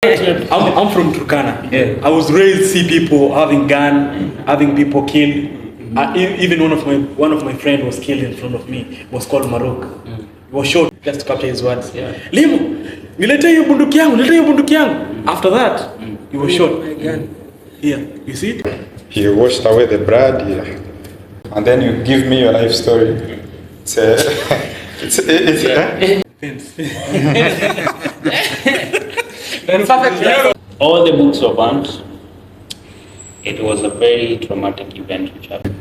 I'm from Turkana. Yeah. I was raised see people having gun, having people killed. Even one of my friend was killed in front of me. It was called Marok. He was shot just to capture his words. Yeah. Limo, nilete hiyo bunduki yangu, nilete hiyo bunduki yangu. After that, he was shot. Here, you see it? He washed away the blood, yeah. And then you give me your life story. All the books were burnt. It was a very traumatic event which happened.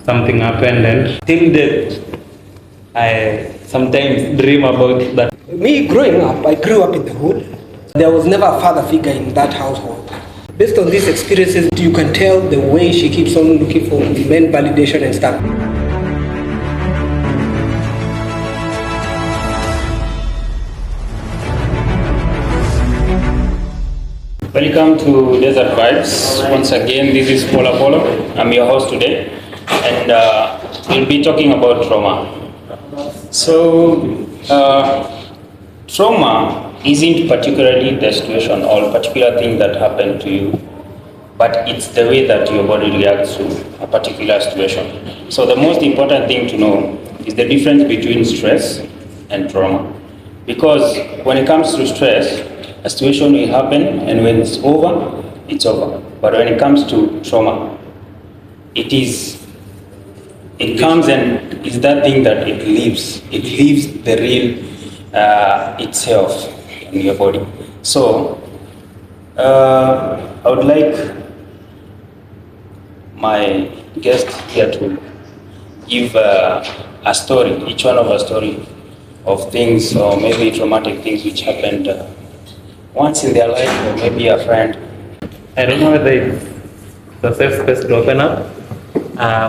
Something happened, and till death, I sometimes dream about that. Me growing up, I grew up in the hood. There was never a father figure in that household. Based on these experiences, you can tell the way she keeps on looking for men validation and stuff. Welcome to Desert Vibes. Once again, this is Paul Apollo. I'm your host today, and we'll be talking about trauma. So, trauma isn't particularly the situation or particular thing that happened to you, but it's the way that your body reacts to a particular situation. So the most important thing to know is the difference between stress and trauma. Because when it comes to stress, a situation will happen, and when it's over, it's over. But when it comes to trauma, it comes and it's that thing that it leaves the real itself in your body. So I would like my guest here to give a story, each one of a story of things or maybe traumatic things which happened once in their life, or maybe a friend. I don't know whether it's a safe space to open up.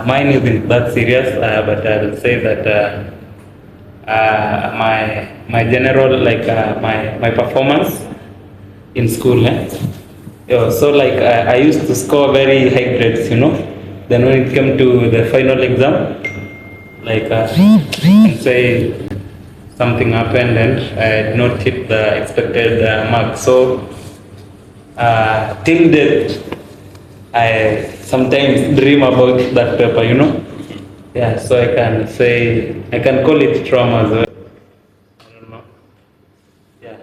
Mine isn't that serious, but I will say that my general, my performance in school. So I used to score very high grades, Then when it came to the final exam, say something happened and I did not hit the expected mark. So till death, I sometimes dream about that paper, Yeah, so I can call it trauma as well. I don't know. Yeah,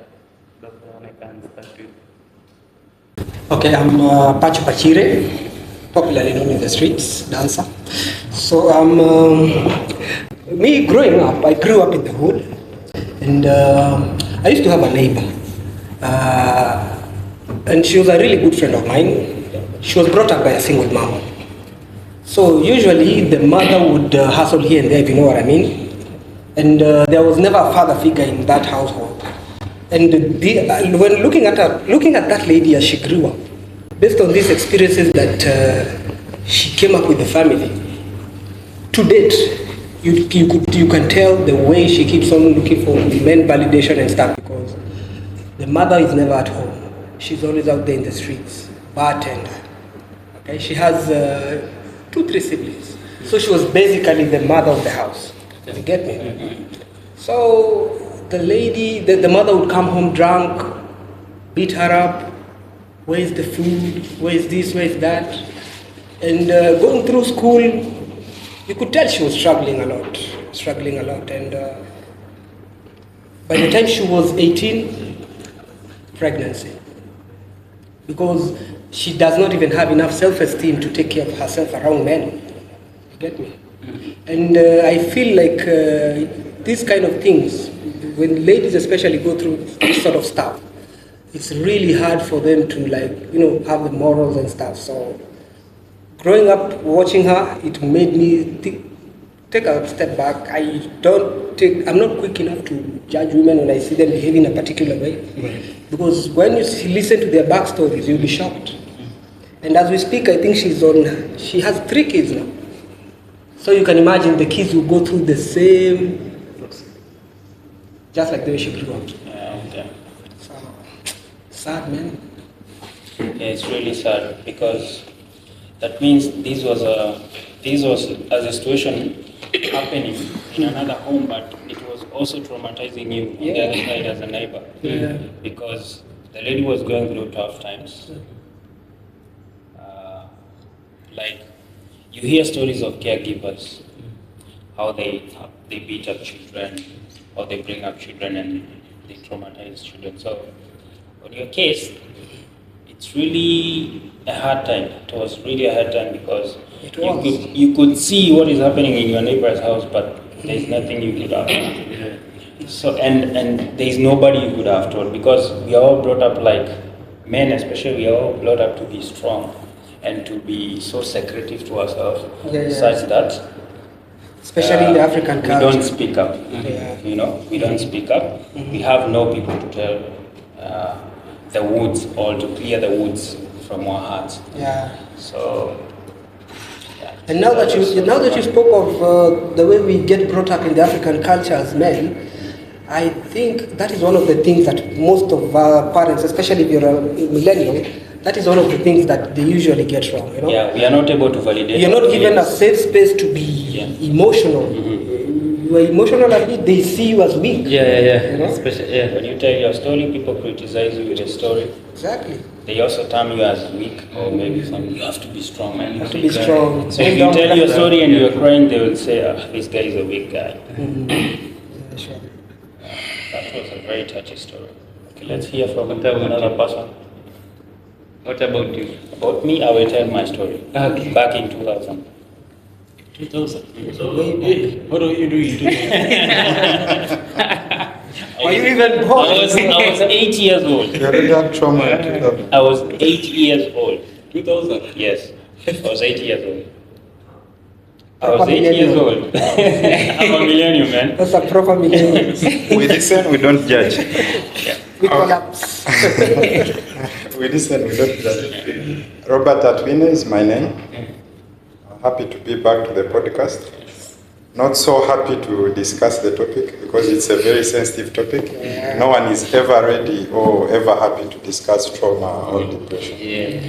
that's the one I can start with. Okay, I'm Pacho Pachire, popularly known in the streets, dancer. So me growing up, I grew up in the hood, and I used to have a neighbor, and she was a really good friend of mine. She was brought up by a single mom. So usually the mother would hustle here and there, if you know what I mean. And there was never a father figure in that household. And when looking at that lady as she grew up, based on these experiences that she came up with the family, to date, you can tell the way she keeps on looking for men validation and stuff, because the mother is never at home. She's always out there in the streets, bartender. Okay, she has 2-3 siblings, so she was basically the mother of the house. You get me? So the lady, the mother would come home drunk, beat her up. Where's the food? Where's this? Where's that? And going through school, you could tell she was struggling a lot. And by the time she was 18, pregnancy. Because she does not even have enough self-esteem to take care of herself around men. You get me? And I feel like these kind of things, when ladies especially go through this sort of stuff, it's really hard for them to have the morals and stuff. So growing up watching her, it made me take a step back. I'm not quick enough to judge women when I see them behave in a particular way. Right. Because when you listen to their backstories, you'll be shocked. And as we speak, I think she has 3 kids now. So you can imagine the kids will go through the same, just like the way she grew up. Yeah. So, sad, man. Yeah, it's really sad, because that means this was as a situation happening in another home, but it was also traumatizing you on the other side as a neighbor. Yeah. Because the lady was going through tough times. Like, you hear stories of caregivers, how they beat up children, or they bring up children and they traumatize children. So, on your case, it's really a hard time. It was really a hard time because you could see what is happening in your neighbor's house, but there's nothing you could have. So and there's nobody you could have told, because we are all brought up, like men especially, we are all brought up to be strong and to be so secretive to ourselves, such that especially in the African we culture. don't speak up. You know, we don't speak up. We have no people to tell the woods, or to clear the woods from our hearts. Yeah. So. And now that you spoke of the way we get brought up in the African culture as men, I think that is one of the things that most of our parents, especially if you're a millennial, that is one of the things that they usually get wrong. You know? Yeah, we are not able to validate. You're not given a safe space to be emotional. You are emotional, and they see you as weak. Yeah. You know? Especially, When you tell your story, people criticize you with a story. Exactly. They also term you as weak, or maybe something. You have to be strong, man. You have to be strong. So if you tell your story and you're crying, they will say, this guy is a weak guy. Yeah, sure. That was a very touchy story. Okay, let's hear from What about another you? person. what about you? About me, I will tell my story. Okay. Back in 2000. 2000. So, what are you doing? Are you even born? I was 8 years old. You already had trauma in 2000. I was 8 years old. 2000. Yes, I was 8 years old. I Proper was 8 years millennial. old. I'm a millennium, man. That's a proper millennial. We listen, we don't judge. We collapse. We listen, we don't judge. Robert Atwine is my name. I'm happy to be back to the podcast. Not so happy to discuss the topic because it's a very sensitive topic. No one is ever ready or ever happy to discuss trauma or depression. Yeah.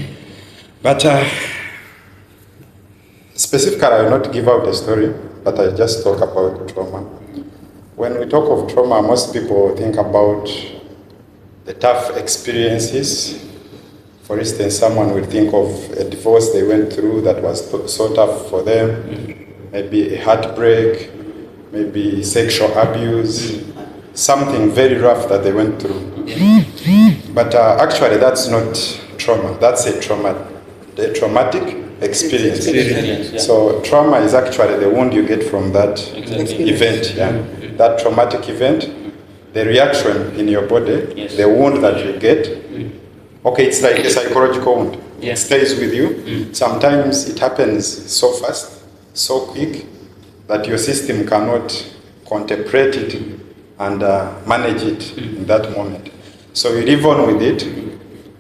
But specifically, I will not give out the story, but I just talk about trauma. When we talk of trauma, most people think about the tough experiences. For instance, someone will think of a divorce they went through that was so tough for them, maybe a heartbreak, maybe sexual abuse, something very rough that they went through. But actually, that's not trauma. That's a traumatic experience. Yeah. So trauma is actually the wound you get from that Exactly. event. Yeah? That traumatic event, the reaction in your body, Yes. the wound that you get. Okay, it's like a psychological wound. Yeah. It stays with you. Sometimes it happens so fast, so quick, that your system cannot contemplate it and manage it in that moment. So you live on with it,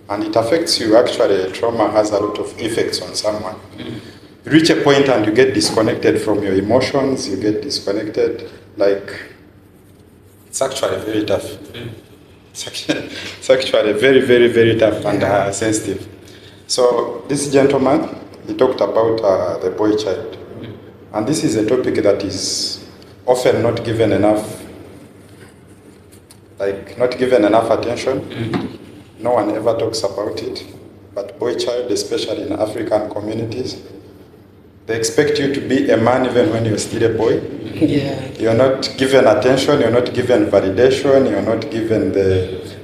and it affects you. Actually, trauma has a lot of effects on someone. You reach a point and you get disconnected from your emotions, you get disconnected, like, it's actually very tough. It's actually very, very, very tough and sensitive. So this gentleman, he talked about the boy child. And this is a topic that is often not given enough attention. No one ever talks about it. But boy child, especially in African communities, they expect you to be a man even when you're still a boy. Yeah. You're not given attention, you're not given validation,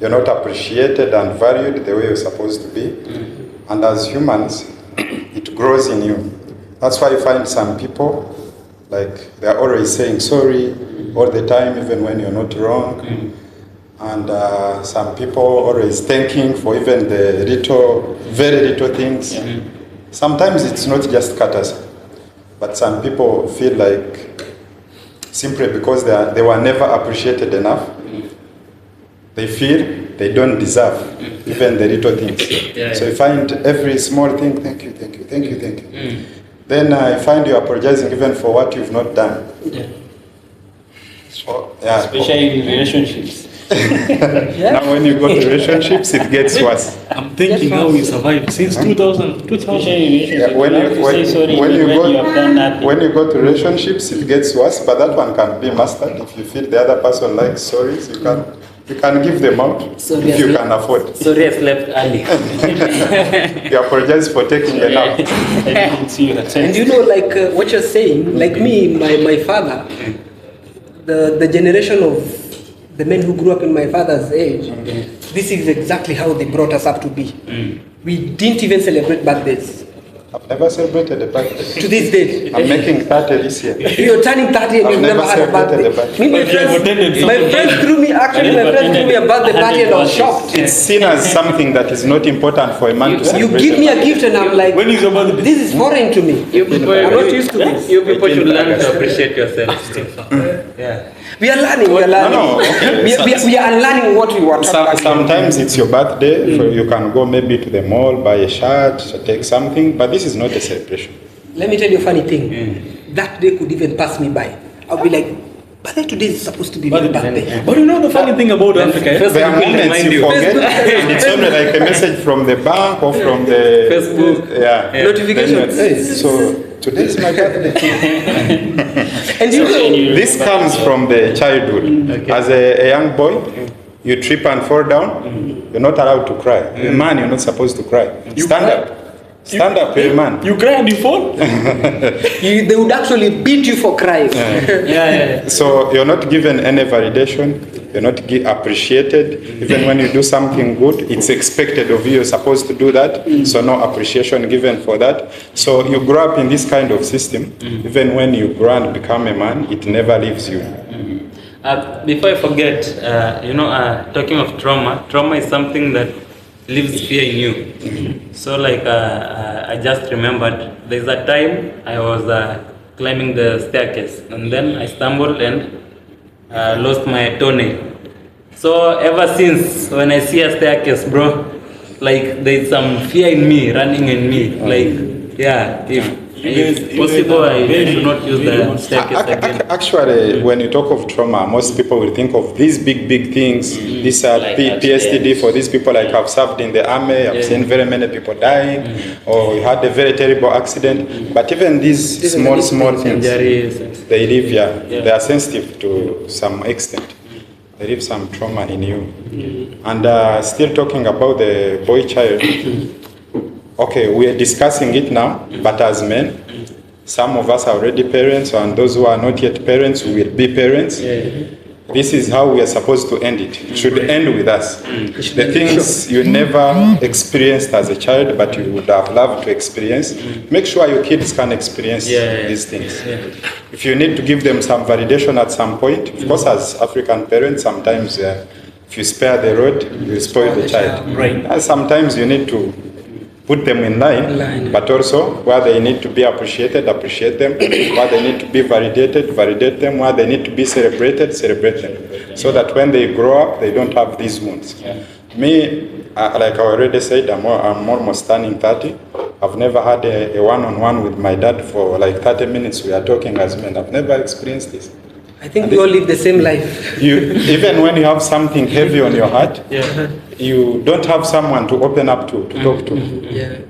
you're not appreciated and valued the way you're supposed to be. And as humans, it grows in you. That's why you find some people, like, they're always saying sorry all the time, even when you're not wrong. And some people always thanking for even the very little things. Sometimes it's not just courtesy, but some people feel like simply because they were never appreciated enough, they feel they don't deserve even the little things. So you find every small thing, thank you. Then I find you apologizing even for what you've not done. So, yeah. Especially in relationships. Now when you go to relationships, it gets worse. I'm thinking how we survived since 2000. Especially in relationships. Yeah, when you have to say sorry when even you when you have done nothing. when you go to relationships, it gets worse. But that one can be mastered if you feel the other person likes stories. You can give them out Sorry, if you can afford. Sorry, I slept early. You apologize for taking a nap. I didn't see your And you know, like what you're saying, like me, my father, the generation of the men who grew up in my father's age, this is exactly how they brought us up to be. We didn't even celebrate birthdays. I've never celebrated a birthday. To this day. I'm making 30 this year. You're turning 30 and I've you've never never had a celebrated a birthday. birthday. Me, my friends threw me a birthday party and I was shocked. It's seen as something that is not important for a man to You celebrate. give me a gift and I'm like, When is your birthday? this is foreign to me. You people, I'm not used to this. You people should learn to appreciate yourself. Yeah. We are learning, No, okay. we are unlearning what we want. Sometimes it's your birthday, so you can go maybe to the mall, buy a shirt, take something, but this is not a celebration. Let me tell you a funny thing. That day could even pass me by. I'll be like, but today is supposed to be my birthday. But you know the funny thing about Africa? First There are people moments remind you forget, and it's only like a message from the bank or from the Facebook. Yeah. Notifications. Then so today is my birthday. And you know, This comes from the childhood. As a young boy, you trip and fall down, you're not allowed to cry. A man, you're not supposed to cry. Stand cry? up. Stand up, you're a man. You cry and you fall? they would actually beat you for crying. Yeah. So you're not given any validation, you're not appreciated. Even when you do something good, it's expected of you, you're supposed to do that. So no appreciation given for that. So you grow up in this kind of system. Even when you grow and become a man, it never leaves you. Before I forget, talking of trauma is something that leaves fear in you. So like I just remembered, there's a time I was climbing the staircase and then I stumbled and lost my toenail. So ever since when I see a staircase, bro, like there's some fear in me, running in me. Like, yeah, if possible, I should not use the staircase again. Actually, when you talk of trauma, most people will think of these big things. These are Like PTSD for these people. Like I've served in the army, I've seen very many people dying, or you had a very terrible accident. But even these small things, Injuries. they leave, they are sensitive to some extent. They leave some trauma in you. And still talking about the boy child. Okay, we are discussing it now, but as men, some of us are already parents, and those who are not yet parents will be parents. This is how we are supposed to end it. It should end with us. The things you never experienced as a child, but you would have loved to experience, make sure your kids can experience these things. If you need to give them some validation at some point, of course, as African parents, sometimes if you spare the rod, you spoil the child. Right. And sometimes you need to put them in line, but also where they need to be appreciated, appreciate them. Where they need to be validated, validate them. Where they need to be celebrated, celebrate them. So that when they grow up, they don't have these wounds. Me, like I already said, I'm almost turning 30. I've never had a one-on-one with my dad for like 30 minutes. We are talking as men. I've never experienced this. I think we all live the same life. Even when you have something heavy on your heart, you don't have someone to open up to talk to.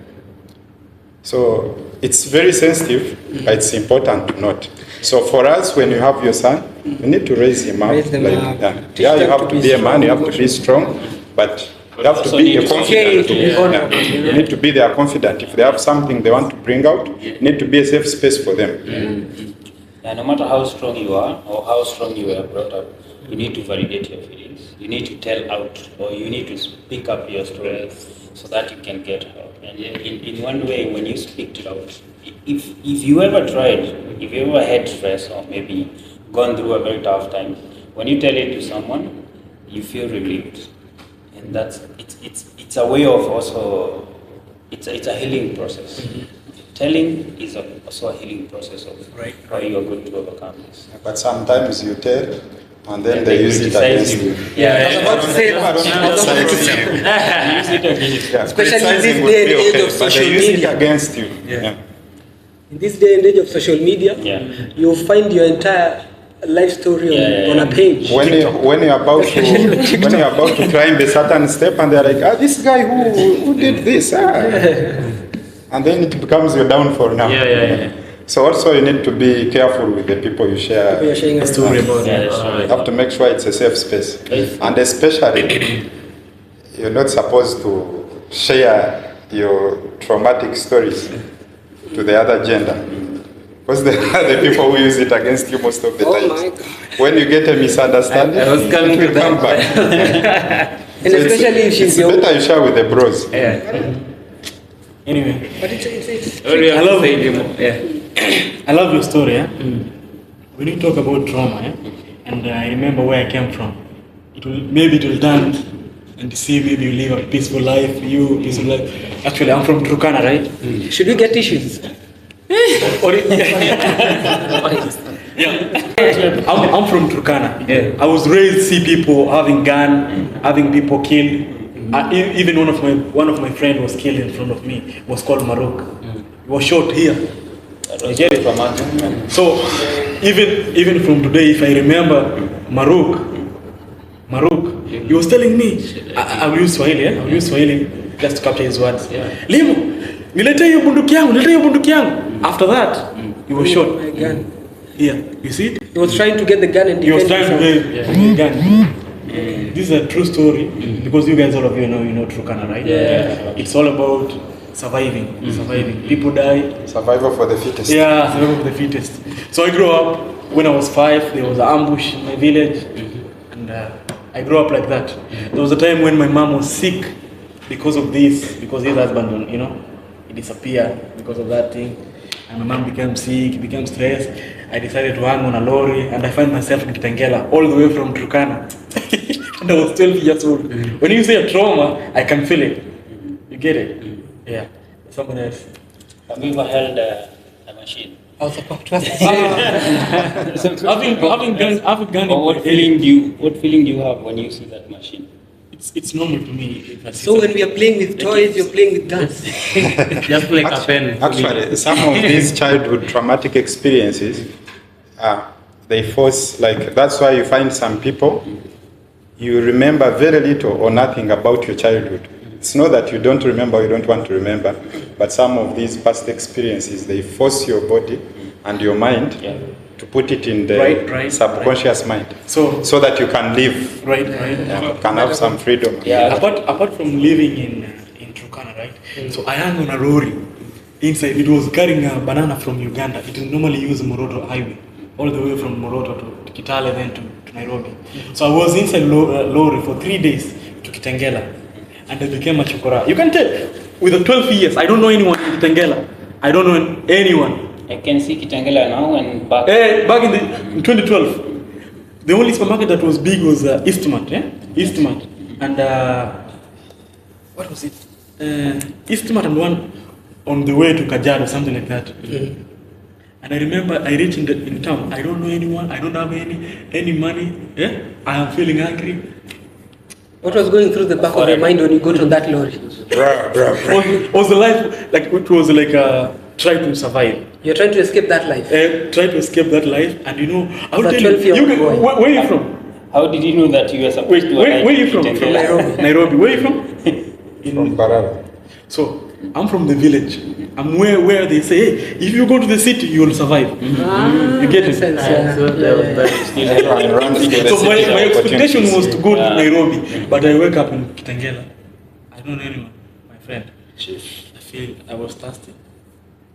So it's very sensitive, but it's important to note. So for us, when you have your son, you need to raise him up. Raise them up. You have to be a man, you have to be strong, but you have to be confident. You need to be there confident. If they have something they want to bring out, you need to be a safe space for them. And no matter how strong you are or how strong you were brought up, you need to validate your feelings. You need to tell out, or you need to speak up your story so that you can get help. And in one way, when you speak it out, if you ever tried, if you ever had stress or maybe gone through a very tough time, when you tell it to someone, you feel relieved, and it's a way of also it's a healing process. Telling is also a healing process of how you are going to overcome this. But sometimes you tell, and then they use it against you. I was about to say that. Especially in this day and age of social They use it media. against you. In this day and age of social media, you'll find your entire life story on a page. When you're about to climb a certain step, and they're like, this guy who did this, and then it becomes your downfall now. So also you need to be careful with the people you share. You're sharing a Story about Yeah, it. that's right. You have to make sure it's a safe space. Yes. And especially, you're not supposed to share your traumatic stories to the other gender. Because they are the people who use it against you most of the Oh time. my God. When you get a misunderstanding, I was coming it will to come that. back. And So especially if she's it's your. better you share with the bros. Yeah. Anyway, But it's What do you have I to love say, it. Jimo? Yeah. I love your story. When you talk about trauma, and I remember where I came from, maybe it will turn and see maybe you live a peaceful life. Peaceful life. Actually, I'm from Turkana, right? Should we get tissues? Or yeah. I'm from Turkana. Yeah. I was raised to see people having gun, having people killed. Even one of my friends was killed in front of me. Was called Maruk. He was shot here. You get it? So even from today, if I remember Maruk, he was telling me, I will use Swahili, I will use Swahili just to capture his words. Limo, nilete hiyo bunduki yangu. After that, he was shot. My gun. Here, you see? He was trying to get the gun and He was defend trying to himself. get the gun. This is a true story because you guys, all of you know Turkana, right? Yeah. It's all about surviving. Surviving. People die. Survival for the fittest. Yeah, survival of the fittest. So I grew up, when I was 5, there was an ambush in my village, and I grew up like that. There was a time when my mom was sick because of this, because his husband, he disappeared because of that thing. And my mom became sick, became stressed. I decided to hang on a lorry, and I find myself in Kitengela, all the way from Turkana. And I was 12 years old. When you say a trauma, I can feel it. You get it? Yeah. Someone else. Have you ever held a machine? I was about to ask. Having gun Or what feeling do you have when you see that machine? it's normal to me. If I see So when we are playing with toys, you're playing with guns. Just like a pen. Actually, some of these childhood traumatic experiences, they force, that's why you find some people, you remember very little or nothing about your childhood. It's not that you don't remember, you don't want to remember, but some of these past experiences, they force your body and your mind to put it in the Right, subconscious mind, So so that you can live, right. can have some freedom. Yeah. Apart from living in Turkana, right? So I hung on a lorry. Inside, it was carrying a banana from Uganda. It normally use Moroto Highway, all the way from Moroto to Kitale, then to Nairobi. So I was inside lorry for 3 days to Kitengela, and I became a chokora. You can tell, with the 12 years, I don't know anyone in Kitengela. I don't know anyone. I can see Kitengela now and back. Back in 2012, the only supermarket that was big was Eastmart, Eastmart, and what was it? Eastmart and one on the way to Kajiado, something like that. And I remember I reached in town. I don't know anyone. I don't have any money. I am feeling angry. What was going through the back of your mind when you got on that lorry? Was the life like it was like try to survive. You're trying to escape that life. Try to escape that life, and I'll As a tell you. 12-year-old boy. Where are you from? How did you know that you were supposed to Where are you from? Kitengela? Nairobi. Nairobi. Where are you from? From Barara. So I'm from the village. I'm where they say, hey, if you go to the city, you will survive. You get it? Sense, So there was that. Everyone runs to the So my city for expectation was to go to Yeah. Nairobi, but I wake up in Kitengela. I don't know anyone, my friend. I feel I was thirsty.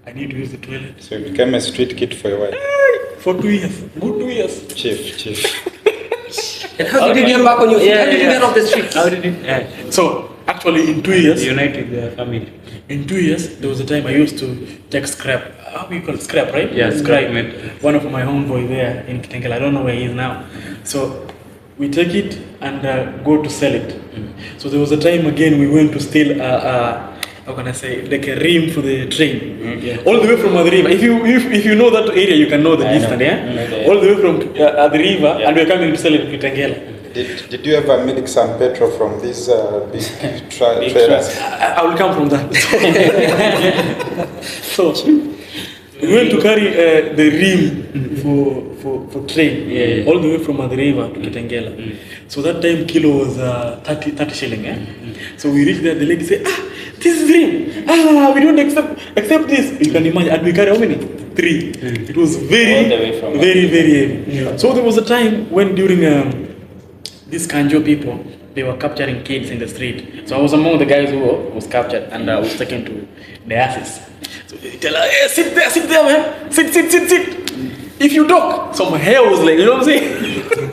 I need to use the toilet. So you became a street kid for a while. For 2 years, good 2 years. Chief. And how did you get back on your feet? How did you get off the streets? How did it? So actually, in 2 years, Unite with their family. in 2 years, there was a time I used to take scrap. How do you call it? Scrap, right? Yeah, scrap. scrap. One of my homeboy there in Kitengela. I don't know where he is now. So we take it and go to sell it. So there was a time again we went to steal how can I say, like a rim for the train. All the way from the river. If you know that area, you can know the distance. Okay. All the way from the river, and we're coming to sell it in Kitengela. Did you ever milk some petrol from these big trailers? I will come from that. So we went to carry the rim for train all the way from the river to Kitengela. So that time kilo was 30 shilling. So we reached there. The lady said, this is rim. We don't accept this. You can imagine. And we carry how many? 3. It was All the way from very heavy. So there was a time when during these Kanjo people, they were capturing kids in the street. So I was among the guys who was captured, and I was taken to the asses. So they tell her, hey, sit there, man. Sit. If you talk, so my hair was like, you know what I'm saying?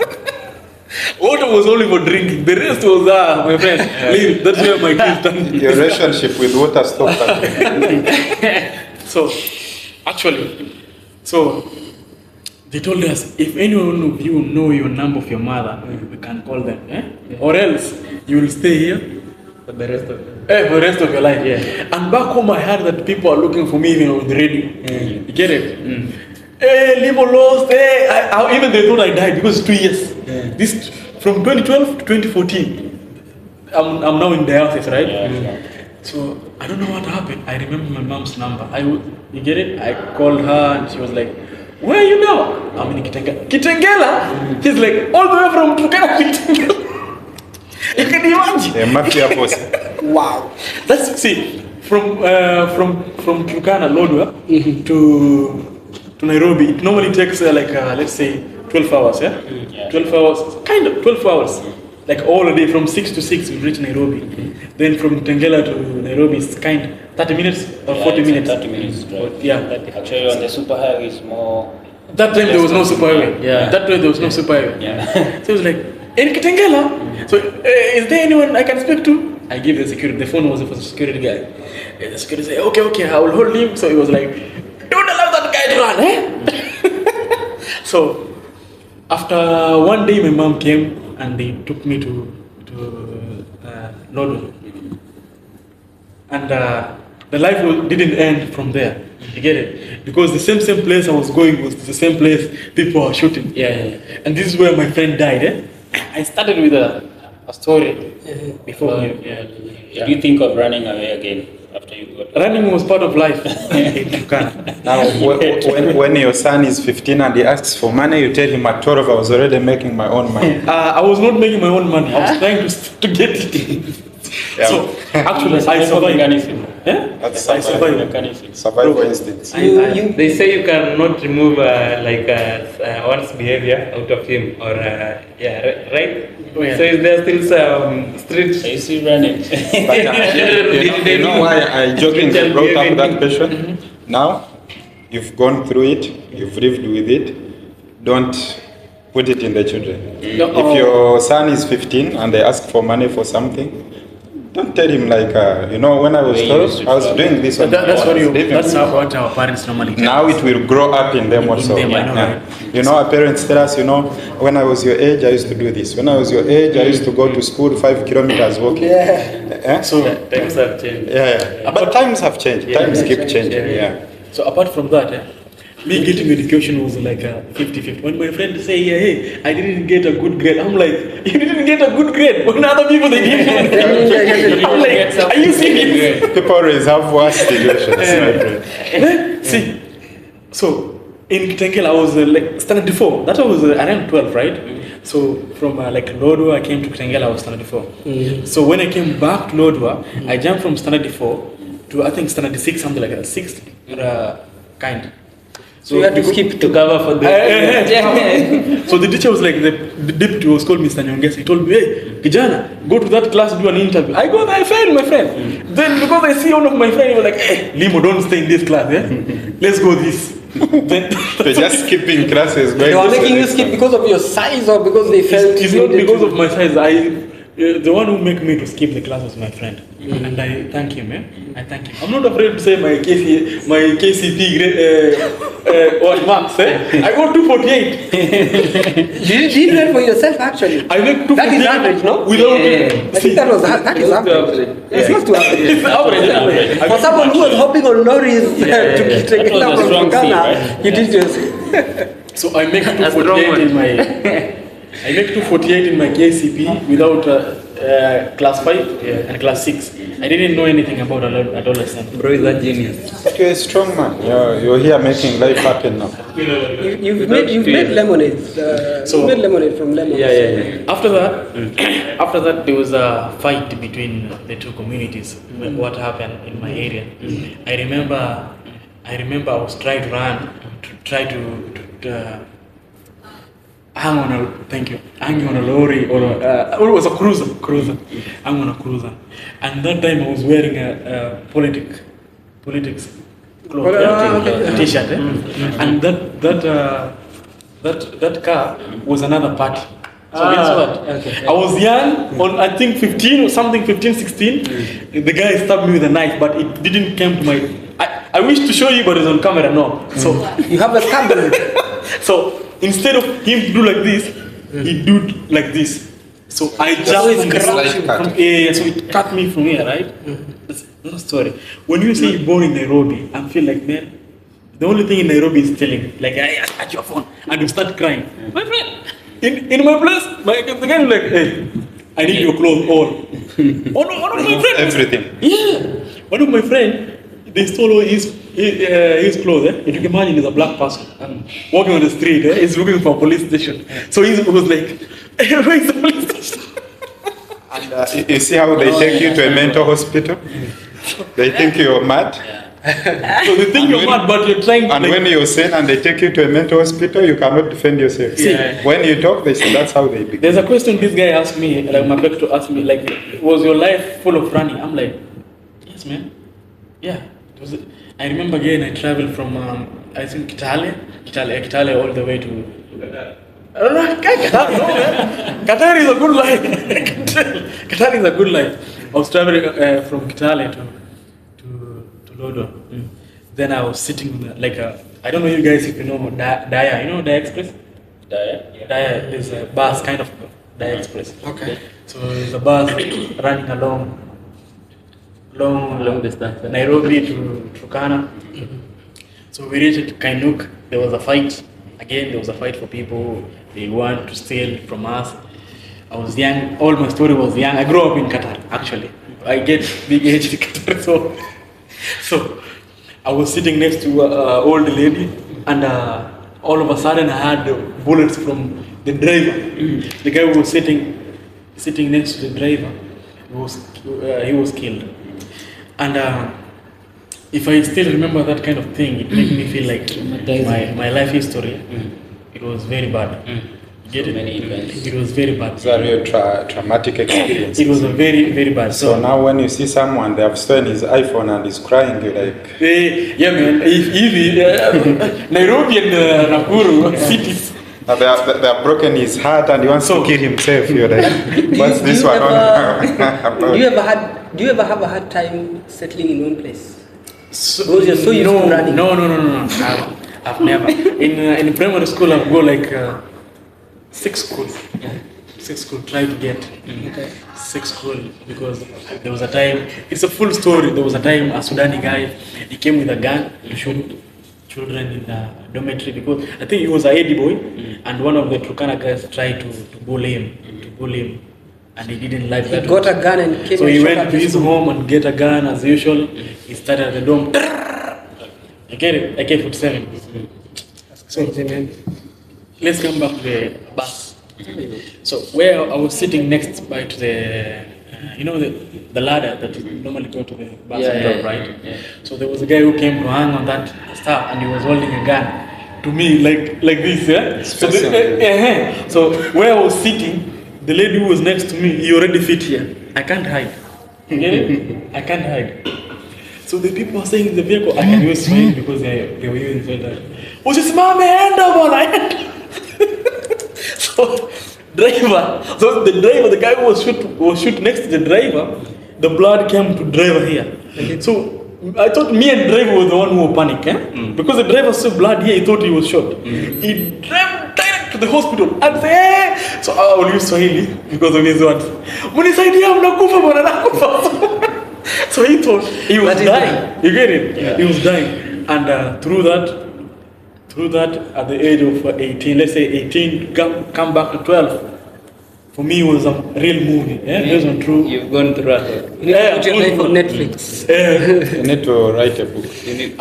Water was only for drinking. The rest was, my friend, leave. That's where my kids done. Your relationship with water stopped that. So, actually, they told us, if anyone of you know your number of your mother, we can call them, or else you will stay here For the rest of for the rest of your life. And back home, I heard that people are looking for me even on the radio. You get it? Hey, Limo lost. Hey, even they thought I died because it's 2 years. This from 2012 to 2014. I'm now in dialysis, right? So I don't know what happened. I remember my mom's number. You get it? I called her and she was like, "Where are you now?" I'm in Kitengela. Kitengela? He's like, all the way from Turkana to Kitengela. You can imagine. A mafia boss. Wow. That's from Turkana, Lodwar, to Nairobi. It normally takes let's say 12 hours. 12 hours, kind of 12 hours. Like all the day from 6 to 6 we reach Nairobi. Then from Kitengela to Nairobi is 30 minutes or 40 minutes. 30 minutes drive. Actually, on the superhighway is more. That time there was no superhighway. That time there was no superhighway. So it was like, in Kitengela. So is there anyone I can speak to? I give the security. The phone was for the security guy. The security said, okay, I will hold him. So he was like, don't allow that guy to run, So after one day, my mom came and they took me to Lodwar. And the life didn't end from there. You get it? Because the same place I was going was the same place people were shooting. And this is where my friend died. I started with a story before. Did you think of running away again after you got? Running was part of life in Turkana. Now, when your son is 15 and he asks for money, you tell him at 12 I was already making my own money. I was not making my own money. I was trying to get it. So actually, I survived. That's I survived. survival instincts. They say you cannot remove one's behavior out of him, or right? So is there still some street? Are you still running? But, you know why I jokingly brought up that question? Now, you've gone through it, you've lived with it, don't put it in the children. If your son is 15 and they ask for money for something, don't tell him when I was 12, I was doing this on That's my own. that's what our parents normally tell Now us. it will grow up in them also. them, I know, right? Our parents tell us, when I was your age, I used to do this. When I was your age, I used to go to school 5 kilometers walking. So Times have changed. But times have changed. Times keep changing. So apart from that, me getting education was like a 50-50. When my friends say, hey, I didn't get a good grade, I'm like, you didn't get a good grade. When other people, they didn't. I'm like, are you serious? People always have worse situations. My friend. So in Kitengela, I was standard 4. That was around 12, right? So from Lodwar, I came to Kitengela, I was standard 4. So when I came back to Lodwar, I jumped from standard 4 to I think standard 6, something like that, 6 kind. So you had to skip To cover for this. So the teacher was like, the deputy was called Mr. Nyongesa. He told me, hey, Kijana, go to that class, do an interview. I go there, I failed, my friend. Then because I see one of my friends, he was like, hey, Limo, don't stay in this class. Let's go this. Then They're just skipping classes. They were making you skip because of your size or because they felt it's not because of my size. The one who made me to skip the class was my friend, and I thank him. I thank him. I'm not afraid to say my KCP grade what marks. I got 248. Did you read for yourself actually? I make 248. That is average, no? Without I think that is average. It's close to average. It's average. For someone who was hopping on lorries to take it That was from a strong C, Ghana, right? you did just. So I make 248 in my. I make 248 in my KCP without class 5 and class 6. I didn't know anything about adolescent. Bro is a genius. But you're a strong man. You're here making life happen now. You've made lemonade. You made lemonade from lemons. Yeah. After that, there was a fight between the two communities. What happened in my area? I remember I remember I was trying to run, hang on hanging on a lorry or it was a cruiser, hang on a cruiser. And that time I was wearing a politics clothes, t-shirt, and that car was another party. So guess what? Okay. I was young, on I think 15 or something, 15, 16. The guy stabbed me with a knife, but it didn't come to my. I wish to show you, but it's on camera, no. So You have a scandal. so instead of him to do like this, he do like this. So I So jumped it's from this like cut. from so it cut me from here, right? That's not a story. When you say you're born in Nairobi, I feel like, man, the only thing in Nairobi is telling, like, I at your phone, and you start crying. My friend, in my place, the guy is like, hey, I need your clothes all. One of my friends. Everything. Yeah, one of my friends, they stole all his clothes. If you can imagine, he's a black person walking on the street. He's looking for a police station. So he was like, where is the police station? And you see how they take you to a mental hospital? They think you're mad. So they think you're mad, but you're trying to. And when you're sane and they take you to a mental hospital, you cannot defend yourself. Yeah. When you talk, they say that's how they begin. There's a question this guy asked me, like my back to ask me, like, was your life full of running? I'm like, yes, man. Yeah. It was, I remember again, I traveled from, I think, Kitale all the way to. Qatar, no, man. Qatar is a good life. Qatar is a good life. I was traveling from Kitale to Lodwar. Then I was sitting on the, like a, I don't know you guys if you know Daya, you know Daya Express? Daya, there's a bus kind of Daya Express. Okay. So there's a bus running along long distance. Nairobi to Turkana. So we reached Kainuk. There was a fight. Again, there was a fight for people. They want to steal from us. I was young. All my story was young. I grew up in Qatar, actually. I get big age in Qatar. So I was sitting next to an old lady, and all of a sudden I had bullets from the driver. The guy who was sitting next to the driver, he was killed. And if I still remember that kind of thing, it made me feel like my life history, it was very bad. Get it? Many events. It was very bad. It's a real traumatic experience. It was a very, very bad. So now when you see someone, they have stolen his iPhone and he's crying, you're like, Yeah, man. If Nairobi and Nakuru cities. they have broken his heart and he wants to kill himself. You're like, what's Do this you one ever- on? Do you ever have a hard time settling in one place? So, Because you're so used to running. No. I've never. In primary school, I've go like 6 schools. 6 schools. Try to get 6 schools because there was a time. It's a full story. There was a time a Sudani guy, he came with a gun to shoot children in the dormitory because I think he was a AD boy, and one of the Turkana guys tried to bully him, and he didn't like that. He got a gun and came So and he shot went at to the his school. home and get a gun as usual. He started at the dome. I get it. AK-47. So let's come back to the bus. So where I was sitting next by to the, the ladder that you normally go to the bus and drop, right? Yeah. So there was a guy who came to hang on that star and he was holding a gun to me like this, yeah. So where I was sitting, the lady who was next to me, he already fit here. I can't hide. You get it? I can't hide. So the people are saying in the vehicle, I can use Swahili because they were using Swahili. Usisimame, enda bwana, enda. So the driver, the guy who was shoot next to the driver, the blood came to driver here. So I thought me and driver were the one who were panic, because the driver saw blood here, he thought he was shot. He drove direct to the hospital and said, so I will use Swahili because of his words. Munisaidia mnakufa bwana nakufa. So he thought he was dying. You get it? Yeah. He was dying, and through that, at the age of 18, let's say 18, come back to 12. For me, it was a real movie. Based on true. You've gone through it. You need to put your life on Netflix. You need to write a book. It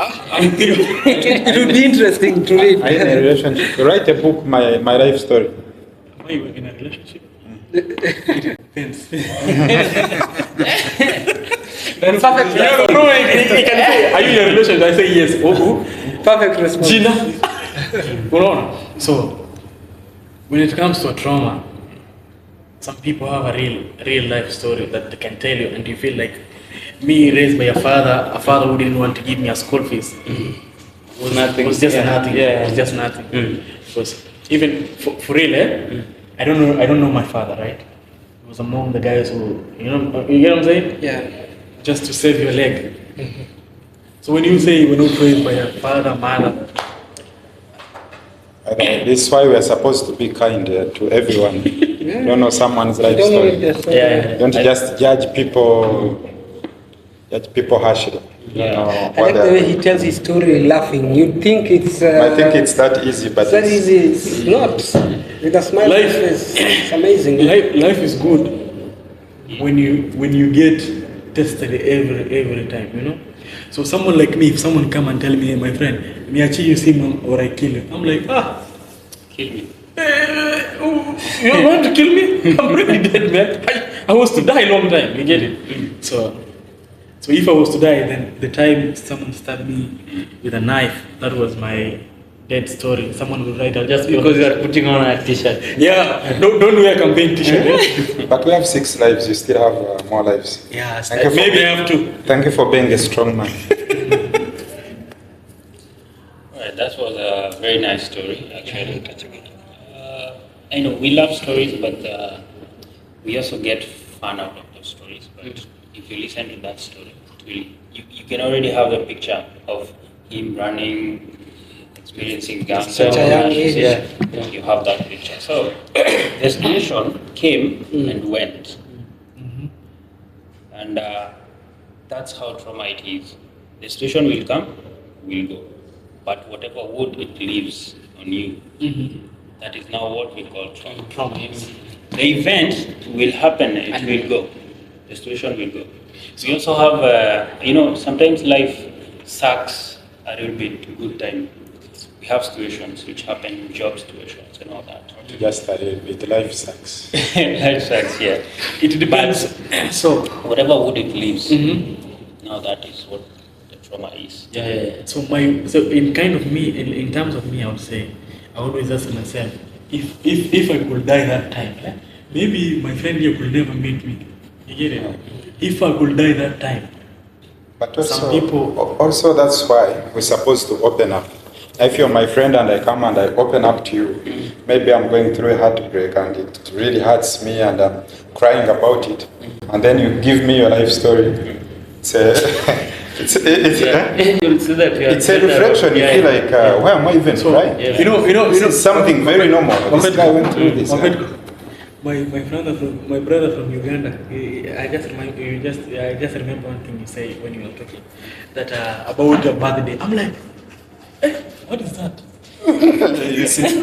would be interesting to read. I'm in a relationship. Write a book, my life story. Why you were in a relationship? It depends. Perfect. No, he can say, are you in a relationship? I say yes. Oh, Perfect response. Gina. Unaona? So, when it comes to a trauma, some people have a real life story that they can tell you, and you feel like me raised by a father who didn't want to give me a school fees. Was Nothing. Was just Yeah. nothing. Yeah. Was just nothing. Because even for real, I don't know my father, right? He was among the guys who, you know what I'm saying? Yeah. Just to save your leg. So when you say you were not raised by a father, mother, This is why we are supposed to be kind to everyone. You don't know someone's life Don't know story. it yourself. Yeah. Don't just judge people harshly. You know, I what like the they- way he tells his story laughing. You'd think it's. I think it's that easy, but it's that it's- easy. It's not. With a smile on Life- his face. It's amazing. life is good when you get tested every time, you know. So someone like me, if someone come and tell me, hey, my friend, niachie you see or I kill you, I'm like, Kill me. you want to kill me? I'm already dead, man. I was to die long time. You get it? So if I was to die, then the time someone stabbed me with a knife, that was my dead story. Someone will write, I'll just Because you are putting on a t-shirt. yeah, don't wear a campaign t-shirt. But we have 6 lives. You still have more lives. Yeah, Thank you for- maybe I have to. Thank you for being a strong man. Alright, that was a very nice story, actually. I know we love stories, but we also get fun out of those stories. But if you listen to that story, it will, you can already have the picture of him running, experiencing gangs. Such a young age. Yeah, you have that picture. So the situation came and went, and that's how trauma it is. The situation will come, will go, but whatever wood it leaves on you, that is now what we call trauma. Trauma, yes. The event will happen, it will go. The situation will go. We also have, sometimes life sucks a little bit good time. We have situations which happen, job situations and all that. Just a little bit. Life sucks. Life sucks, yeah. It depends. So Whatever wood it leaves, now that is what the trauma is. yeah. So in kind of me, in terms of me, I would say, I always ask myself, if I could die that time, maybe my friend here could never meet me. You get it? If I could die that time. But Some people- also that's why we're supposed to open up. If you're my friend and I come and I open up to you, maybe I'm going through a heartbreak and it really hurts me and I'm crying about it, and then you give me your life story. It's a, You'll see that you are it's a reflection. You feel like, why am I even crying? yeah. You know, This is something very normal. This guy went through this. My brother from Uganda. I just remember one thing you say when you were talking that about your birthday. I'm like, what is that? You see?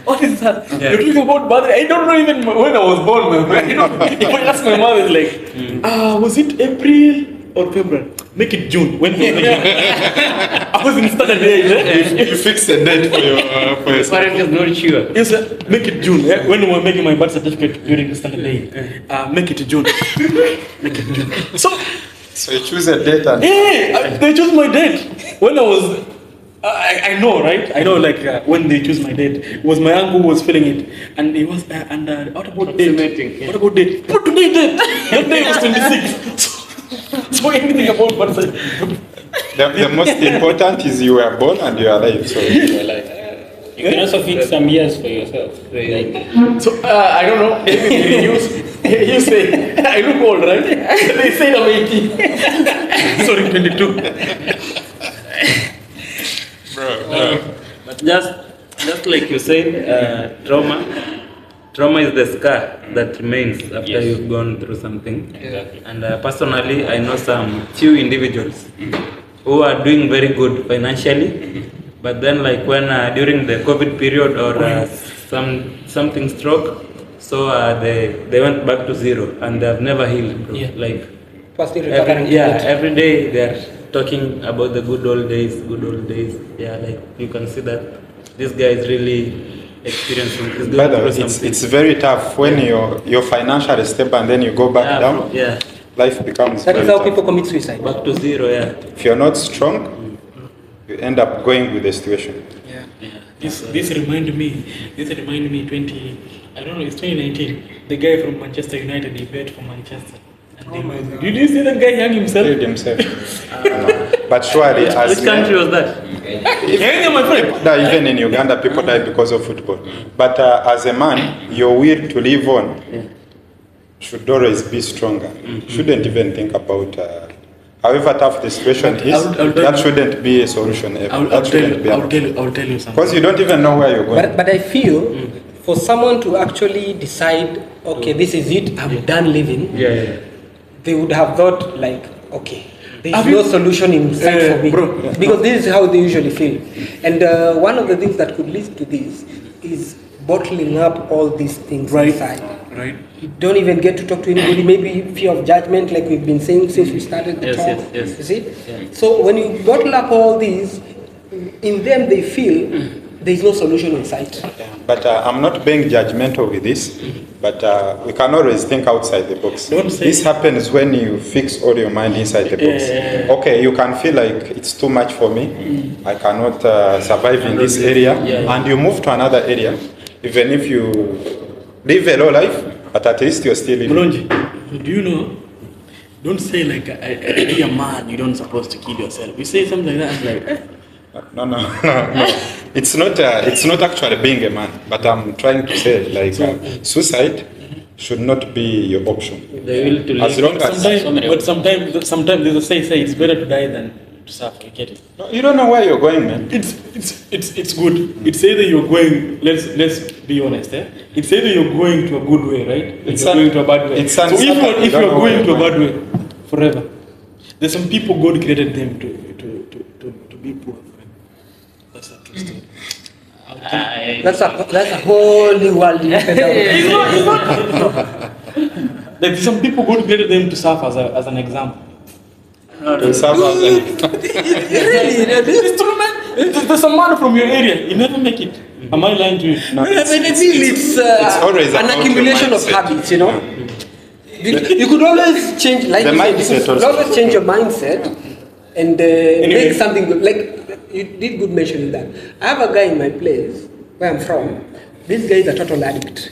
What is that? You're talking about birthday. I don't know even when I was born, my friend. If I ask my mother, it's like, was it April or February? Make it June. When was it? I was in standard age. You fix a date for your Parent is not sure. Yes, sir. Make it June. When we were making my birth certificate during the standard day, make it June. Make it June. So you choose a date and Hey, they chose my date when I was. I know, right? I know, like when they choose my date, it was my uncle who was feeling it, and he was. What about date? Approximating, yeah. What about date? Put today date. That day was 26. So anything about birth certificate. the most important is you were born and you are alive. So Your life. You can also fix some years for yourself. Like, So I don't know. You say I look old, right? They say I'm 18. Sorry, 22. But just like you said, trauma is the scar that remains after Yes. you've gone through something. Exactly. And personally, I know some few individuals who are doing very good financially, but then like when during the COVID period or something struck, so they went back to zero and they have never healed. Bro. Yeah. Like First recovering. every day they are talking about the good old days. Yeah, like you can see that this guy is really experiencing. He's by going the way, through something. it's very tough when you're financially stable and then you go back down. Yeah. life becomes That is very how tough. people commit suicide. Back to zero, yeah. If you're not strong, you end up going with the situation. Yeah. This reminded me 2019. The guy from Manchester United, he bet for Manchester. And did you see that guy hang himself? Killed himself. But surely, as Which country was that? Kenya, my friend. No, even in Uganda, people die because of football. But as a man, your will to live on should always be stronger. Shouldn't even think about. However tough the situation But is, I'll tell that you- shouldn't be a solution ever. I'll That tell shouldn't you. be an I'll option. tell you something. Because you don't even know where you're going. But I feel for someone to actually decide, okay, this is it, I'm done living, Yeah. they would have thought like, okay, there Have is no you- solution in sight for me. bro. Because this is how they usually feel. And one of the things that could lead to this is bottling up all these things inside. Right. You don't even get to talk to anybody, maybe fear of judgment, like we've been saying since we started the Yes, talk. yes. You see? So when you bottle up all these, in them they feel there is no solution in sight. But I'm not being judgmental with this, but we can always think outside the box. Don't say- This happens when you fix all your mind inside the box. Okay, you can feel like it's too much for me. I cannot survive in this area, and you move to another area, even if you live a low life, but at least you're still living. Mulonji, do you know? Don't say like, be a man, you don't supposed to kill yourself. You say something like that, I'm like, No. It's not actually being a man, but I'm trying to say like suicide should not be your option. The will to As live. long as sometimes there's a say it's better to die than to suffer. You get it? No, you don't know where you're going, man. It's good. It's either you're going. Let's be honest. It's either you're going to a good way, right? Or It's you're going to a bad way. it's So uncertain. if You you're don't know going to a where bad way forever, there's some people God created them to be poor. That's a true story. That's a whole new world. Like some people God created them to suffer as an example. To serve as an- It's true, man. There's a man from your area. You never make it. Am I lying to you? No, But I feel it's always an about accumulation your of mindset. habits, you know. You could always change, like The you said, mindset you could also. always change your mindset and make something good. Like you did good mentioning that. I have a guy in my place where I'm from. This guy is a total addict.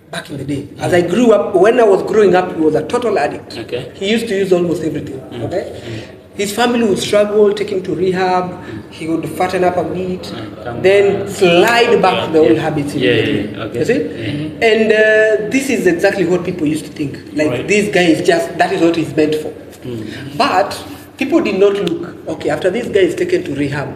Back in the day, as I grew up, when I was growing up, he was a total addict. Okay. He used to use almost everything. Okay. His family would struggle, take him to rehab. He would fatten up a bit, then slide back to the old habits. immediately. Okay. You see? And this is exactly what people used to think. Like Right. this guy is just that is what he's meant for. But people did not look. Okay, after this guy is taken to rehab,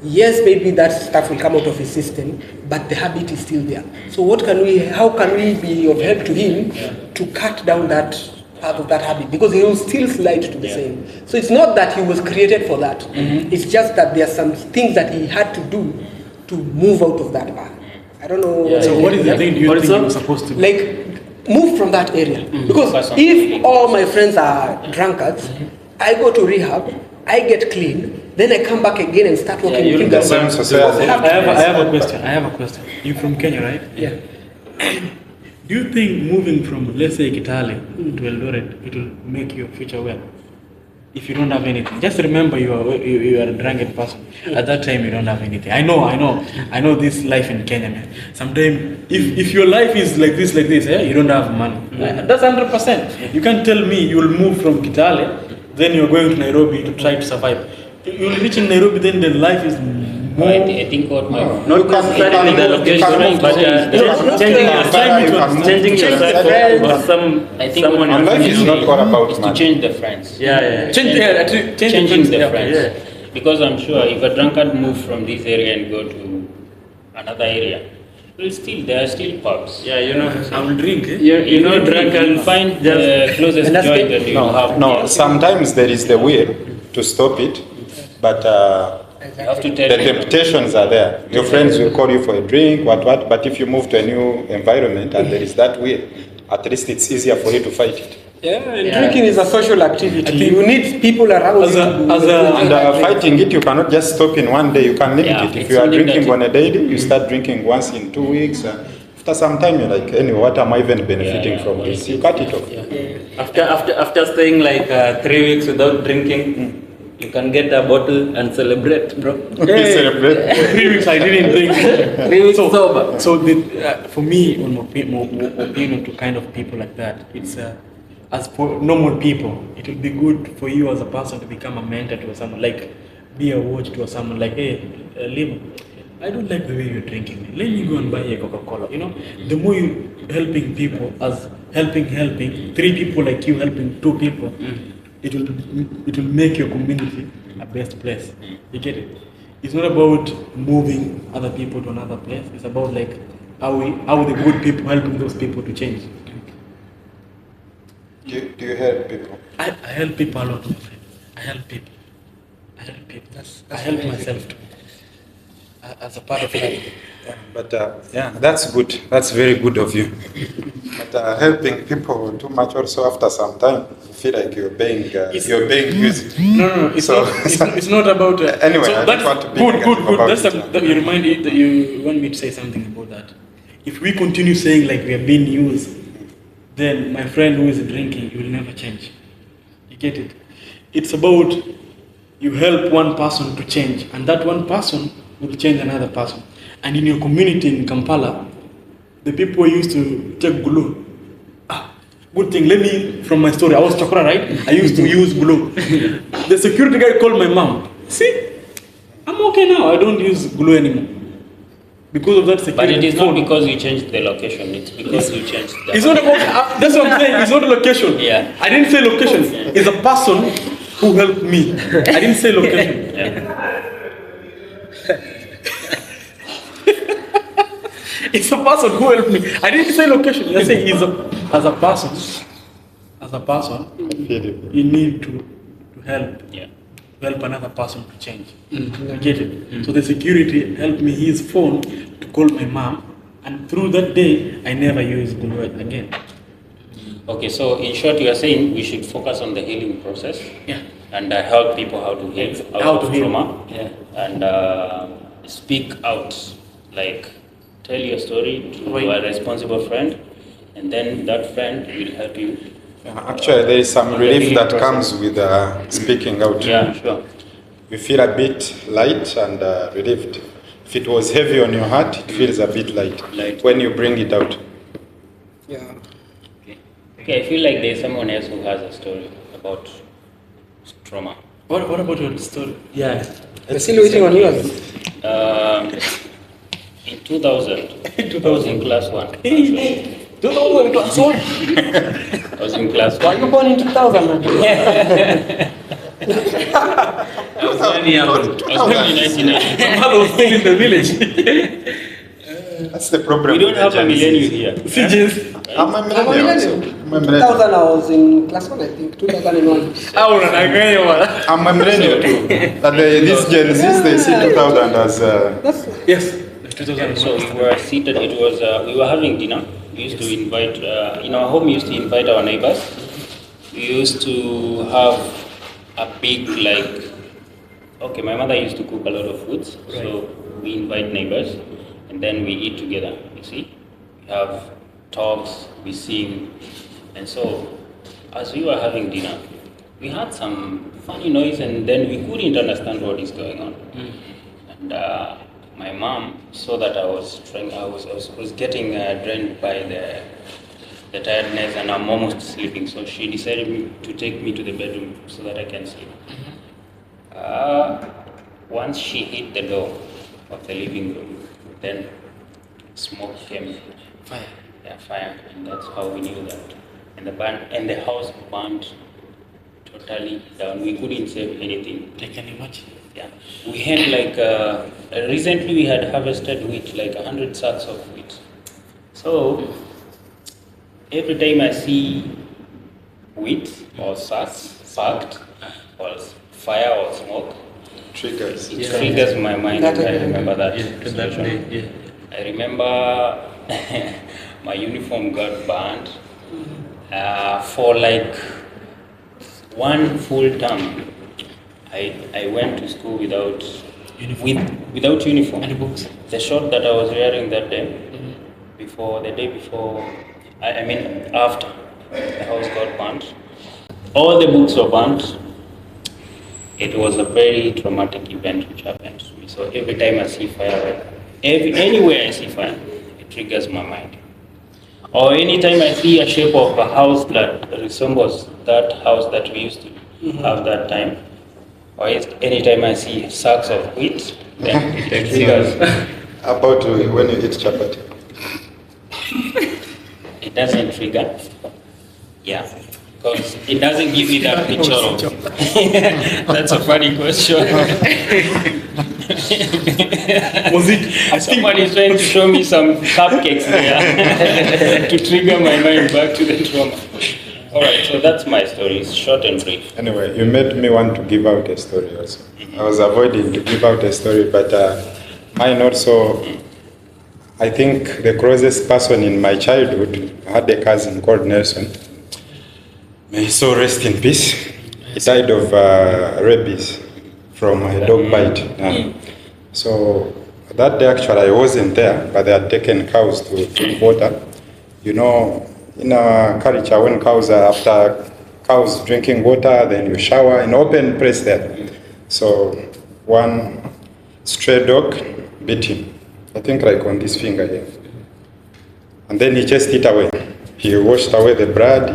yes, maybe that stuff will come out of his system, but the habit is still there. So how can we be of help to him to cut down that part of that habit? Because he will still slide to the same. So it's not that he was created for that. It's just that there are some things that he had to do to move out of that path. I don't know. So what is the thing you What think is you're up? supposed to do? Like, move from that area. Because Focus on if something. all my friends are drunkards, I go to rehab, I get clean, then I come back again and start working you'll with go you guys. Same society. I have a question. You're from Kenya, right? Yeah. Do you think moving from, let's say, Kitale to Eldoret, it will make your future well? If you don't have anything, just remember you are a drunken person. At that time, you don't have anything. I know this life in Kenya, man. Sometimes, if your life is like this, you don't have money. That's 100%. You can't tell me you will move from Kitale, then you're going to Nairobi to try to survive. You'll reach in Nairobi, then the life is more. I think what my Not necessarily the location, but changing yourself for some I think someone And life is not all about is to money. change the friends. Changing The friends. Because I'm sure if a drunkard moves from this area and go to another area, there are still pubs. Yeah, you know, I will drink. you know, You'll drunkards find just the closest And that's joint good. that you have. No, here. sometimes there is the will to stop it, but You have to tell the them. temptations are there. Your friends will call you for a drink, what, but if you move to a new environment and there is that will, at least it's easier for you to fight it. Yeah, and drinking is a social activity. You need people around As you. a- to- as a- And fighting it, you cannot just stop in one day. You can limit Yeah, it. If it's you are only drinking that on a daily, you start drinking once in 2 weeks. After some time, you're like, anyway, what am I even benefiting from this? You cut it off. After staying like 3 weeks without drinking, you can get a bottle and celebrate, bro. Okay, celebrate. 3 weeks I didn't drink. 3 weeks sober. So for me, on my opinion to kind of people like that, it's as for normal people, it would be good for you as a person to become a mentor to someone, like be a watch to someone, like, hey, Limo, I don't like the way you're drinking. Let me go and buy a Coca-Cola. You know, the more you helping people, as helping, 3 people like you helping 2 people, it will make your community a best place. You get it? It's not about moving other people to another place. It's about like how the good people helping those people to change. Do you help people? I help people a lot. My friend. I help people. I help myself too. As a part of life. But yeah, that's good. That's very good of you. But helping people too much also after some time, you feel like you're being used. No. It's not about. Anyway, so I that's don't want to be good. negative about That's it. that you want me to say something about that. If we continue saying like we are being used, then my friend who is drinking, he will never change. You get it? It's about you help one person to change, and that one person will change another person. And in your community in Kampala, the people used to take glue. Good thing. Let me, from my story, I was chakra, right? I used to use glue. The security guy called my mom. See, I'm okay now. I don't use glue anymore. Because of that security. But it is not phone. because you changed the location, it's because you changed the... It's not about, that's what I'm saying, it's not a location. Yeah. I didn't say location. It's a person who helped me. I didn't say location. It's a person who helped me. I didn't say location. I say as a person, you need to help. Yeah. Help another person to change. You get it? So the security helped me his phone to call my mom, and through that day, I never used glue again. Okay, so in short, you are saying we should focus on the healing process. Yeah. And help people how to heal out How of to heal. trauma. Yeah. And speak out, like tell your story to Right. a responsible friend, and then that friend will help you. Actually, there is some relief that comes with speaking out. Yeah, sure. You feel a bit light and relieved. If it was heavy on your heart, it feels a bit light when you bring it out. Yeah. Okay, I feel like there's someone else who has a story about trauma. What about your story? Yeah. We're still waiting on yours. In 2000, I was in class 1. actually. Don't know what it was. I was in class Were 1. you born in 2000? I was born in 1990. I was still in the village. That's the problem. We don't with have a Gen millennium Z. here. See, James, I'm a millennial. also. I'm a millennial. 2000 I was in class 1, I think. 2001. I want to agree with I'm a millennial too. But these Gen Zs, they see 2000 as That's Yes. So we were seated, it was, we were having dinner. We used to invite, in our home, we used to invite our neighbors. We used to have a big, like, okay, my mother used to cook a lot of foods. So we invite neighbors and then we eat together, you see. We have talks, we sing. And so as we were having dinner, we had some funny noise and then we couldn't understand what is going on. And my mom saw that I was getting drained by the tiredness and I'm almost sleeping, so she decided to take me to the bedroom so that I can sleep. Once she hit the door of the living room, then smoke came. Fire. Yeah, fire, and that's how we knew that. And the house burned totally down. We couldn't save anything. I can imagine. Yeah, we had like recently we had harvested wheat, like 100 sacks of wheat. So every time I see wheat or sacks packed or fire or smoke, triggers. it triggers my mind. That I remember that. Yeah, that situation. day, yeah. I remember my uniform got burned for like one full term. I went to school without Uniform. without uniform. And books. The shirt that I was wearing that day, the day before, I mean after the house got burnt, all the books were burnt. It was a very traumatic event which happened to me. So every time I see fire, anywhere I see fire, it triggers my mind. Or anytime I see a shape of a house that resembles that house that we used to have that time, or anytime I see sacks of wheat, then it triggers. About when you eat chapati. It doesn't trigger. Yeah. Because it doesn't give you that picture of. That's a funny question. Was it? Somebody is trying to show me some cupcakes there to trigger my mind back to the trauma. All right, so that's my story. It's short and brief. Anyway, you made me want to give out a story also. I was avoiding to give out a story, but mine also, I think the closest person in my childhood, I had a cousin called Nelson. May his soul rest in peace. He died of rabies from a dog bite. So that day actually I wasn't there, but they had taken cows to drink water. You know, in our culture, when cows are after cows drinking water, then you shower in open place there. So one stray dog bit him, I think like on this finger here. And then he just hit away. He washed away the blood.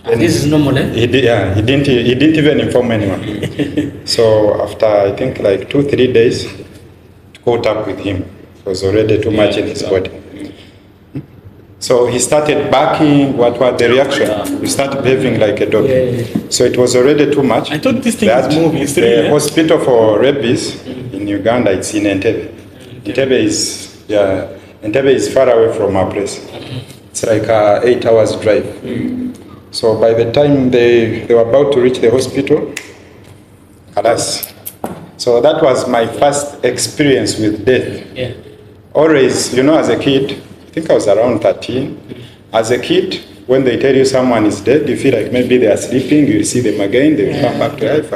And this is normal, eh? He didn't even inform anyone. So after I think like 2-3 days, it caught up with him. It was already too much in his body. So he started barking. What was the reaction? He started behaving like a dog. So it was already too much. I thought this thing is moving. The hospital for rabies in Uganda, it's in Entebbe. Entebbe is far away from our place. It's like 8 hours drive. So by the time they were about to reach the hospital, alas. So that was my first experience with death. Yeah. Always, you know, as a kid, I think I was around 13. As a kid, when they tell you someone is dead, you feel like maybe they are sleeping, you see them again, they will come back to life.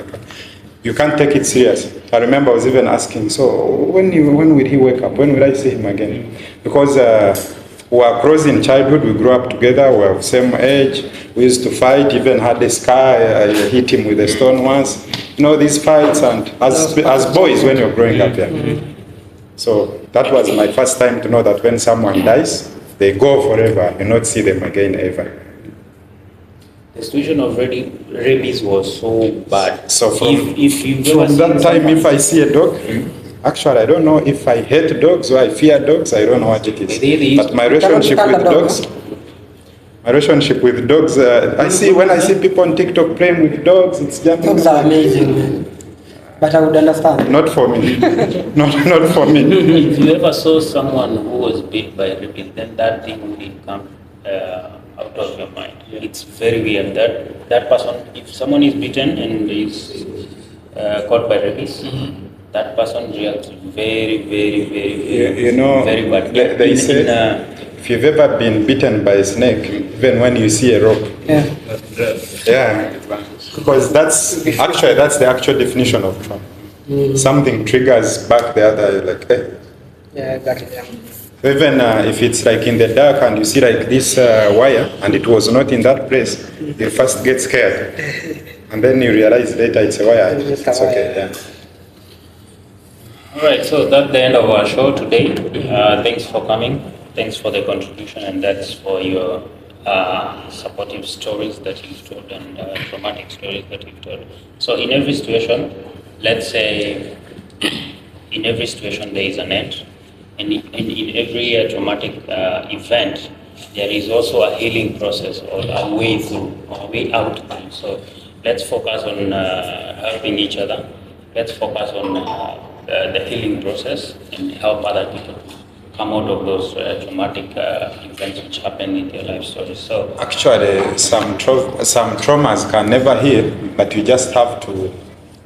You can't take it serious. I remember I was even asking, so when will he wake up? When will I see him again? Because we were close in childhood, we grew up together, we were of same age, we used to fight, even had a scar, I hit him with a stone once. You know, these fights, and as boys when you're growing up, So that was my first time to know that when someone dies, they go forever, you not see them again ever. The situation of rabies was so bad. So if you've ever from that seen time, someone- if I see a dog, actually I don't know if I hate dogs or I fear dogs, I don't know what it is. But my relationship with dogs, I see when I see people on TikTok playing with dogs, it's just Dogs are amazing, man. But I would understand. not for me. not for me. If you ever saw someone who was bit by rabies, then that thing will come out of your mind. It's very weird that person, if someone is bitten and is caught by rabies, that person reacts very, very, very, very, You know, very bad. they say if you've ever been bitten by a snake, even when you see a rope, because that's the actual definition of trauma. Something triggers back the other, like, hey. Yeah, exactly. Yeah. Even if it's like in the dark and you see like this wire and it was not in that place, you first get scared. And then you realize later it's a wire. It's It's a okay, wire. yeah. All right, so that's the end of our show today. Thanks for coming. Thanks for the contribution, and that's for your supportive stories that you've told and traumatic stories that you've told. So in every situation, let's say in every situation there is an end, and in every traumatic event, there is also a healing process or a way through or a way out. So let's focus on helping each other. Let's focus on the healing process and help other people come out of those traumatic events which happen in their life stories. So Actually, some traumas can never heal, but you just have to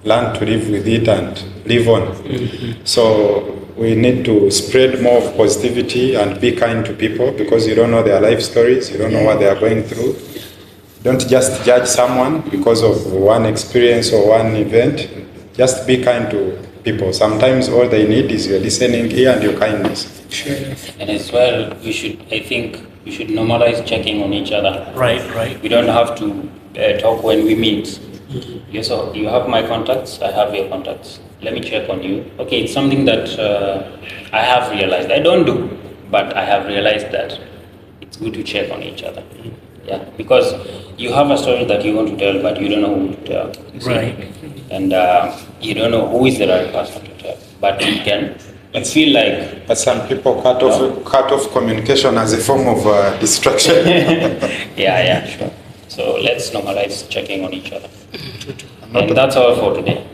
learn to live with it and live on. So we need to spread more of positivity and be kind to people, because you don't know their life stories, you don't know what they are going through. Don't just judge someone because of one experience or one event. Just be kind to people. Sometimes all they need is your listening ear and your kindness. And as well, I think we should normalize checking on each other. Right. We don't have to talk when we meet. Yes, so you have my contacts, I have your contacts. Let me check on you. Okay, it's something that I have realized. I don't do, but I have realized that it's good to check on each other. Yeah, because you have a story that you want to tell, but you don't know who to tell. You see? Right. And you don't know who is the right person to tell. But you can. I feel like. But some people cut off communication as a form of distraction. Yeah, sure. So let's normalize checking on each other. And that's all for today.